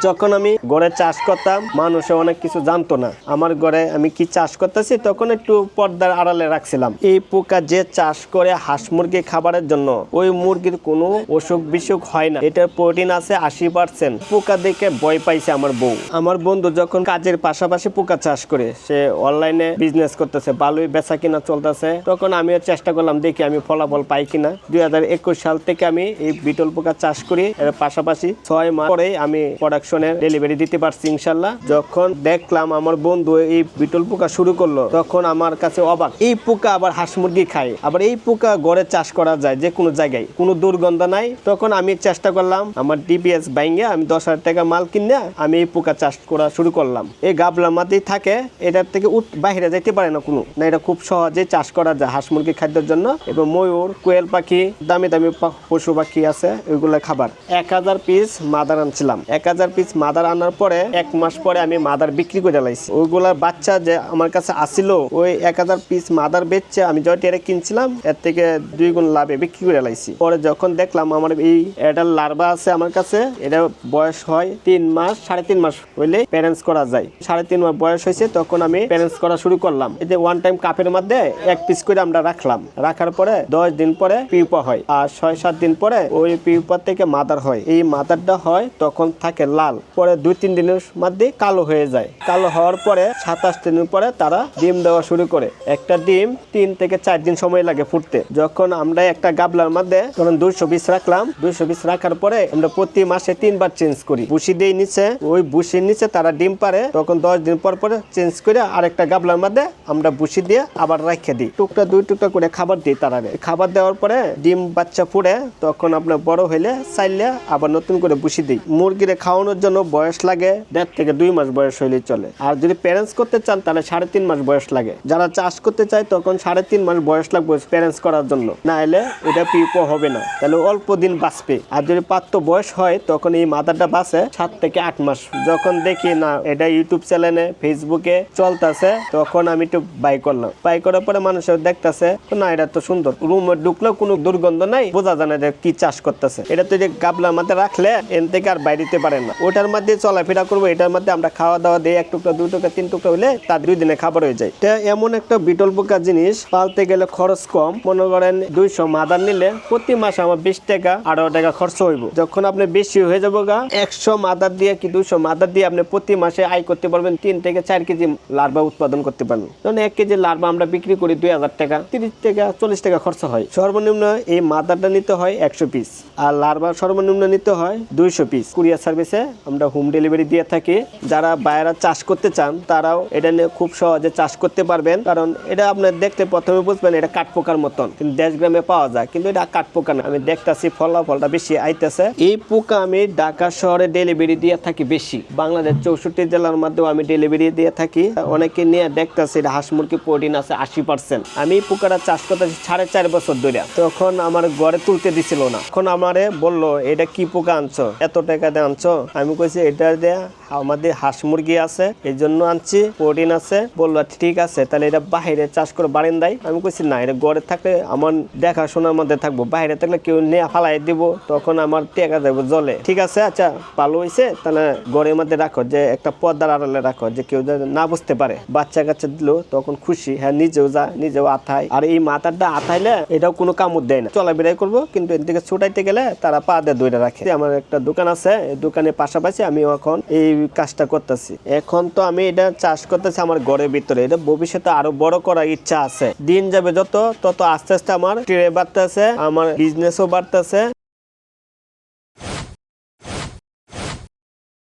যখন আমি ঘরে চাষ করতাম মানুষে অনেক কিছু জানতো না। আমার ঘরে আমি কি চাষ করতেছি তখন একটু পর্দার আড়ালে রাখছিলাম। এই পোকা যে চাষ করে হাঁস মুরগি খাবারের জন্য, ওই মুরগির কোনো অসুখ বিসুখ হয় না। এটার প্রোটিন আছে 80%। পোকা দেখে ভয় পাইছে আমার বউ। আমার বন্ধু যখন কাজের পাশাপাশি পোকা চাষ করে, সে অনলাইনে বিজনেস করতেছে, ভালোই বেচা কিনা চলতেছে, তখন আমিও চেষ্টা করলাম দেখি আমি ফলাফল পাই কিনা। 2021 সাল থেকে আমি এই বিটল পোকা চাষ করি। এর পাশাপাশি 6 মাস পরে আমি প্রোডাকশনের ডেলিভারি দিতে পারছি ইনশাল্লাহ। যখন দেখলাম আমার বন্ধু এই বিটল পোকা শুরু করলো, তখন আমার কাছে অবাক। এই পোকা আবার হাঁস মুরগি খায়, আবার এই পোকা ঘরে চাষ করা যায় যে কোনো জায়গায়, কোনো দুর্গন্ধ নাই। তখন আমি চেষ্টা করলাম আমার ডিপিএস বাইঙ্গে আমি 10,000 টাকা মাল কিনে আমি এই পোকা চাষ করা শুরু করলাম। এই গাবলার মধ্যেই থাকে, এটার থেকে বাইরে যাইতে পারে না কোনো না। এটা খুব সহজে চাষ করা যায় হাঁস মুরগি খাদ্যের জন্য। এবং ময়ূর, কোয়েল পাখি, দামি দামি পশু পাখি আছে, ওইগুলো খাবার। 1000 পিস মাদার আনছিলাম। 1000 পিস মাদার আনার পরে 1 মাস পরে আমি মাদার বিক্রি করে লাইছি। ওইগুলার বাচ্চা যে আমার কাছে আসিল, ওই 1000 পিস মাদার বেচছে আমি জয়টি এটা কিনছিলাম, এর থেকে 2 গুণ লাভে বিক্রি করে লাইছি। পরে যখন দেখলাম আমার এই এটার লার্ভা আছে আমার কাছে, এটা বয়স হয় 3 মাস 3.5 মাস হইলে প্যারেন্টস করা যায়। 3.5 মাস বয়স হয়েছে, তখন আমি প্যারেন্টস করা শুরু করলাম। এই যে ওয়ান টাইম কাপের মধ্যে 1 পিস করে আমরা রাখলাম। রাখার পরে 10 দিন পরে পিউপা হয়, আর 6-7 দিন পরে ওই পিউপা থেকে মাদার হয়। এই মাদারটা হয় তখন থাকে লাল, পরে 2-3 দিনের মধ্যে কালো হয়ে যায়। কালো হওয়ার পরে 27 দিনের পরে তারা ডিম দেওয়া শুরু করে। একটা ডিম 3 থেকে 4 দিন সময় লাগে ফুটতে। যখন আমরা একটা গাবলার মধ্যে তখন 200 পিস রাখলাম। 200 পিস রাখার পরে আমরা প্রতি মাসে 3 বার চেঞ্জ করি। বুসি দিয়ে নিচে, ওই বুসির নিচে তারা ডিম পারে, তখন 10 দিন পর পরে চেঞ্জ করে আরেকটা গাবলার মধ্যে আমরা বুসি দিয়ে আবার রাখে দিই। টুকটা 2 টুকটা করে খাবার দিই তারা। খাবার দেওয়ার পরে ডিম বাচ্চা ফুটে, তখন আপনার বড় হইলে চাইলে আবার নতুন করে বুসি দিই। মুরগিরে খাওয়ানোর জন্য বয়স লাগে 1.5 থেকে 2 মাস বয়স হইলেই চলে। আর যদি প্যারেন্টস করতে চান তাহলে 3.5 মাস বয়স লাগে। যারা চাষ করতে চায় তখন 3.5 মাস বয়স লাগবে প্যারেন্টস করার জন্য, না হলে এটা পিউপো হবে না, তাহলে অল্প দিন বাঁচবে। আর যদি প্রাপ্ত বয়স হয় তখন এই মাদারটা বাঁচে 7 থেকে 8 মাস। যখন দেখি না এটা ইউটিউব চ্যানেলে ফেসবুকে চলতেছে, তখন আমি একটু বাই করলাম। বাই করার পরে মানুষের দেখতেছে না এটা তো সুন্দর, রুমে ঢুকলেও কোনো দুর্গন্ধ নাই, বোঝা যায় না যে কি চাষ করতেছে। এটা তো যে গাবলার মধ্যে রাখলে এন থেকে আর বাইরেতে পারে না। ওটার মধ্যে চলাফেরা করবো, এটার মধ্যে আমরা খাওয়া দাওয়া দিই। 1 টুকরা 2 টুকরা 3 টুকরা হইলে তার 2 দিনে খাবার হয়ে যায়। এটা এমন একটা বিটল পোকা জিনিস, পালতে গেলে খরচ কম। মনে করেন 200 মাদার নিলে প্রতি মাসে আমার 20 টাকা 18 টাকা খরচ হইব। যখন আপনি বেশি হয়ে যাবো গা 100 মাদার দিয়ে কি 200 মাদার দিয়ে আপনি প্রতি মাসে আয় করতে পারবেন 3 থেকে 4 কেজি লার্ভা উৎপাদন করতে পারবেন। কারণ 1 কেজি লার্ভা আমরা বিক্রি করি 2000 টাকা, 30 টাকা 40 টাকা খরচ হয়। সর্বনিম্ন এই মাদারটা নিতে হয় 100 পিস, আর লার্ভা সর্বনিম্ন নিতে হয় 200 পিস। কুরিয়ার সার্ভিসে আমরা হোম ডেলিভারি দিয়ে থাকি। যারা বাইরে চাষ করতে চান তারাও এটা নিয়ে খুব সহজে চাষ করতে পারবেন। কারণ এটা আপনার দেখতে প্রথমে বুঝবেন এটা কাঠপোকার মতন, কিন্তু দেশ গ্রামে পাওয়া যায়, কিন্তু এটা কাঠপোকা না। আমি দেখতেছি ফলাফলটা বেশি আইতেছে। এই পোকা আমি ঢাকা শহরে ডেলিভারি দিয়ে থাকি বেশি। বাংলাদেশ 64 জেলার মধ্যেও আমি ডেলিভারি দিয়ে থাকি। অনেকে নিয়ে দেখতেছি এটা হাঁস মুরগি প্রোটিন আছে 80%। আমি এই পোকাটা চাষ করতেছি 4.5 বছর ধরে। তখন আমার ঘরে তুলতে দিছিল না। এখন আমারে বললো এটা কি পোকা আনছো, এত টাকা দিয়ে আনছো? আমি কইছি এটা দিয়ে আমাদের হাঁস মুরগি আছে এই জন্য আনছি, প্রোটিন আছে। বললো ঠিক আছে, তাহলে এটা বাইরে চাষ করে বারান্দায়। আমি কইছি না, এটা ঘরে থাকলে আমার দেখাশোনার মধ্যে থাকবো, বাইরে থাকলে কেউ নিয়ে ফালাই দিব, তখন আমার টেকা যাবো জলে। ঠিক আছে, আচ্ছা ভালো হয়েছে, তাহলে ঘরের মধ্যে রাখো, যে একটা পর্দার আড়ালে রাখো, যে কেউ না বুঝতে পারে। বাচ্চা কাচ্চা দিল তখন খুশি, হ্যাঁ নিজেও যা নিজেও আথায়। আর এই মাথাটা আথাইলে এটাও কোনো কামড় দেয় না, চলাফেরাই করবো। কিন্তু এর দিকে ছুটাইতে গেলে তারা পা দিয়ে দইটা রাখে। আমার একটা দোকান আছে, এই দোকানের পাশাপাশি আমি এখন এই কাজটা করতেছি। এখন তো আমি এটা চাষ করতেছি আমার ঘরের ভিতরে। এটা ভবিষ্যতে আরো বড় করার ইচ্ছা আছে। দিন যাবে যত তত আস্তে আস্তে আমার ট্রে বাড়তেছে, আমার বিজনেসও বাড়তেছে।